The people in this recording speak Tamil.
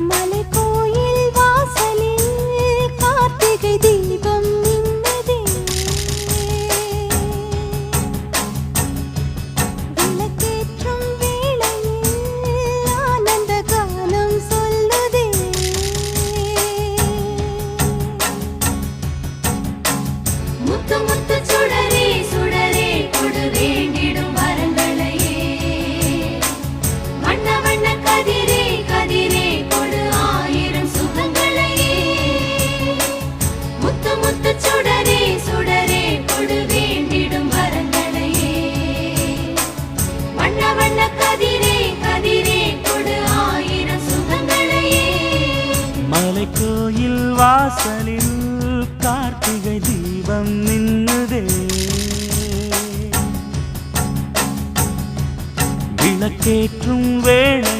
மலைக்கோயில் வாசலில் கார்த்திகை தீபம் மின்னுதே. விளக்கேற்றும் வேளையில் ஆனந்த கானம் சொல்லுதே. முத்து முத்து சுடரே சுடரே கொடு வேண்டிடும் வரங்களையே. வண்ண வண்ண கதிரே கதிரே கொடு ஆயிரம் சுகங்களையே. முத்து முத்து சுடரே சுடரே கொடு வேண்டிடும் வரங்களையே. வண்ண வண்ண கதிரே கதிரே கொடு ஆயிரம் சுகங்களையே. மலைக்கோயில் வாசலில் கார்த்திகை தீபம் மின்னுதே. விளக்கேற்றும் வேளை